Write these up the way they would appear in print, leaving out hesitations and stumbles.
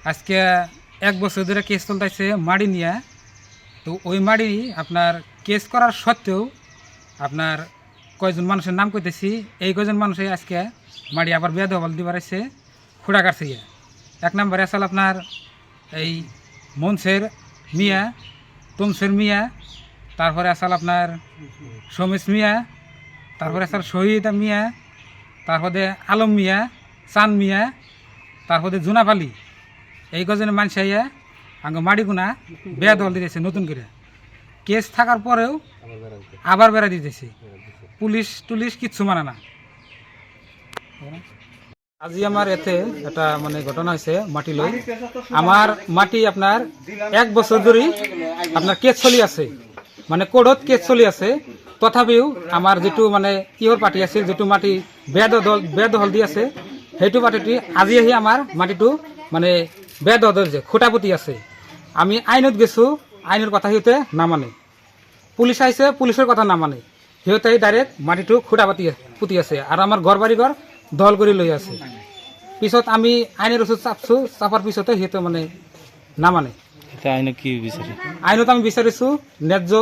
আজকে 1 বছর ধরে কেস চলতেছে মাড়ি নিয়ে। তো ওই মাড়ি আপনার কেস করার সত্ত্বেও আপনার কয়জন মানুষের নাম কইতেছি, এই কয়জন মানুষই আজকে মাড়ি আবার বেদখল দিবার এসে খুঁড়া কাটছে গিয়া। 1 নম্বরে আসল আপনার এই মনসের মিয়া, তমসের মিয়া, তারপরে আসল আপনার সমেশ মিয়া, তারপরে আসল শহীদ মিয়া, তারপরে আলম মিয়া, চান মিয়া, তারপরে জুনাপালি। এই কজনের মানুষ আইয়া আগে মাড়িগুনা বেদখল দিতেছে নতুন করে। কেস থাকার পরেও আবার বেড়া দিতেছে, পুলিশ টুলিশ কিচ্ছু মানে না। আজি আমার এতে একটা ঘটনা হয়েছে মাটি লই। আমার মাটি আপনার 1 বছর ধরেই আপনার কেস চলি আছে, কোর্টত কেস চলি আছে। তথাপিও আমার যেটু কিহর পার্টি আছে, যেটু মাটি বেদখল দি আছে, সেইটো পার্টিটি আজি আহি আমার মাটিটো বেদখল যে খুঁটাপুতি আছে। আমি আইনত গেছো, আইনের কথা সিহঁতে নামানে। পুলিশ আইছে, পুলিশের কথা নামানে। সিহঁতে ডাইরেক্ট মাটিটো খুঁটাপাতি পুতি আছে আর আমার ঘর বাড়ি ঘর দল করে লই আছে। পিছত আমি আইনের ওষুধ চাপছো, চাপার পিছতে সিহঁতে নামানে। আইনত আমি বিচাৰিছো ন্যায্য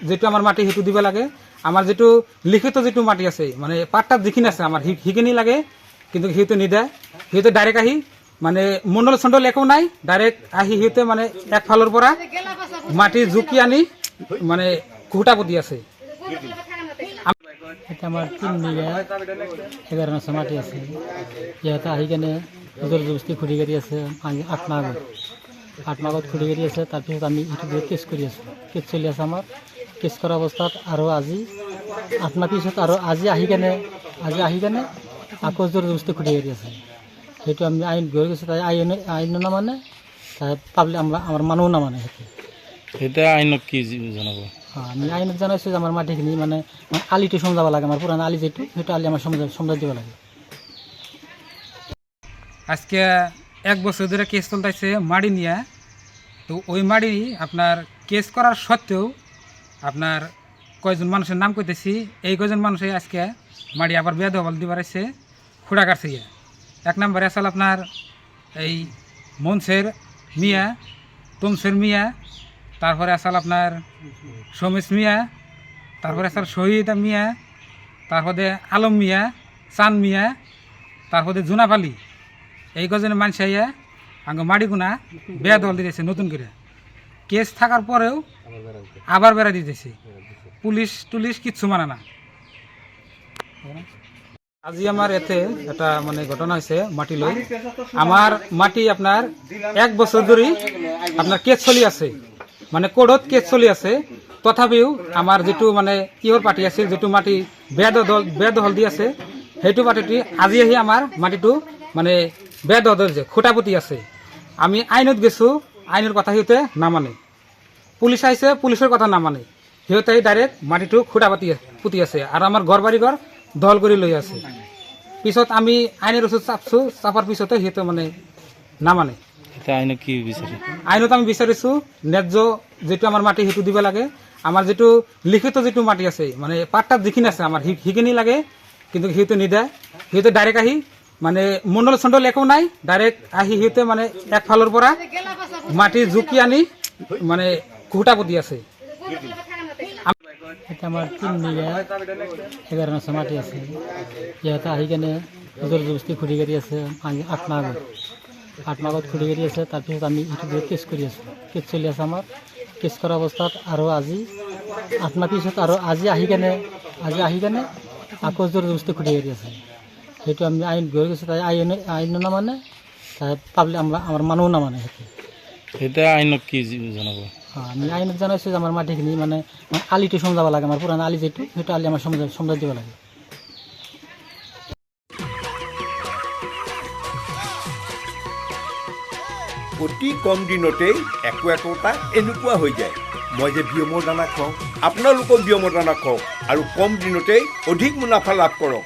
যেটো আমার মাটি সেইটো দিব লাগে। আমার যেটো লিখিত যেটো মাটি আছে পাট্টাত যিখিনি আছে আমার সেইখিনি লাগে, কিন্তু সিহঁতে নিদিয়ে। সিহঁতে ডাইরেক্ট আহি মণ্ডল চণ্ডল একো নাই, ডাইরেক্ট আহি সিহঁতে একফালৰ পৰা মাটি জুকি আনি খুঁটা পুতি আছে। এটা আমার 3 বিঘা 11 মাসে মাটি আছে। ইহঁতে আহি কেনে জোর জবস্তি খুঁড়ি গাড়ি আছে 8 মাহত খুঁড়ি গাড়ি আছে। তাৰপিছত আমি এইটো দিয়ে কেছ কৰি আছোঁ, কেছ চলি আছে আমাৰ। কেছ কৰা অৱস্থাত আৰু আজি 8 মাহ পিছত আৰু আজি আহি কেনে আকৌ জোর জবস্তি খুঁড়ি গাড়ি আছে। সেইটো আমি আইন গৈ গৈছে, তাই আইন নামানে, তাই পাব্লিক আমাৰ মানুহ নামানে। সেইটো আইনক কি জনাব? আমি আইনত জানাইছোঁ যে আমাৰ মাটিখিনি আলিটো সমজাব লাগে, আমাৰ পুরানো আলি যেটো সেইটো আলি আমাৰ সমজাই দিব লাগে। আজকে 1 বছর ধরে কেস চলতেছে মাড়ি নিয়ে। তো ওই মাড়ি আপনার কেস করার সত্ত্বেও আপনার কয়জন মানুষের নাম কইতেছি, এই কয়জন মানুষই আজকে মাড়ি আবার বেদখল দিবার এসে খুঁড়া কাটছে গিয়া। 1 নম্বরে আসল আপনার এই মনসের মিয়া, তমসের মিয়া, তারপরে আসল আপনার সমেশ মিয়া, তারপরে আসল শহীদ মিয়া, তারপরে আলম মিয়া, চান মিয়া, তারপরে জুনাপালি। এই কজনের মানুষ আইয়া আগে মাড়িগুনা বেদখল দিতেছে নতুন করে। কেস থাকার পরেও আবার বেড়া দিতেছে, পুলিশ টুলিশ কিচ্ছু মানে না। আজি আমার এতে একটা ঘটনা হয়েছে মাটি লই। আমার মাটি আপনার 1 বছর ধরেই আপনার কেস চলি আছে, কোর্টত কেস চলি আছে। তথাপিও আমার যেটু কিহর পার্টি আছে, যেটু মাটি বেদখল দি আছে, সেইটো পার্টিটি আজি আহি আমার মাটিটো বেদখল যে খুঁটাপুতি আছে। আমি আইনত গেছো, আইনের কথা সিহঁতে নামানে। পুলিশ আইছে, পুলিশের কথা নামানে। সিহঁতে ডাইরেক্ট মাটিটো খুঁটাপাতি পুতি আছে আর আমার ঘর বাড়ি ঘর দল করে লই আছে। পিছত আমি আইনের ওষুধ চাপছো, চাপার পিছতে সিহঁতে নামানে। আইনক কি বিচাৰে? আইনত আমি বিচাৰিছো ন্যায্য যেটো আমার মাটি সেইটো দিব লাগে। আমার যেটো লিখিত যেটো মাটি আছে পাট্টাত যিখিনি আছে আমার সেইখিনি লাগে, কিন্তু সিহঁতে নিদিয়ে। সিহঁতে ডাইরেক্ট আহি মণ্ডল চণ্ডল একো নাই, ডাইরেক্ট আহি সিহঁতে একফালৰ পৰা মাটি জুকি আনি খুঁটা পুতি আছে। এটা আমার 3 বিঘা 11 মাসে মাটি আছে। ইহঁতে আহি কেনে জোর জবস্তি খুঁড়ি গাড়ি আছে 8 মাহত খুঁড়ি গাড়ি আছে। তাৰপিছত আমি এইটো দিয়ে কেছ কৰি আছোঁ, কেছ চলি আছে আমাৰ। কেছ কৰা অৱস্থাত আৰু আজি 8 মাহ পিছত আৰু আজি আহি কেনে আকৌ জোর জবস্তি খুঁড়ি গাড়ি আছে। সেইটো আমি আইন গৈ গৈছে, তাই আইন নামানে, তাই পাব্লিক আমাৰ মানুহ নামানে। সেইটো আইনক কি জনাব? আমি আইনত জানাইছোঁ যে আমাৰ মাটিখিনি আলিটো সমজাব লাগে, আমাৰ পুরানো আলি যেটো সেইটো আলি আমাৰ সমজাই দিব লাগে। অতি কম দিনতেই একোটা এনেকুৱা হৈ যায়। মই যে বিয়মৰ দানা খাওঁ, আপোনালোকেও বিয়মৰ দানা খাওক আৰু কম দিনতেই অধিক মুনাফা লাভ কৰক।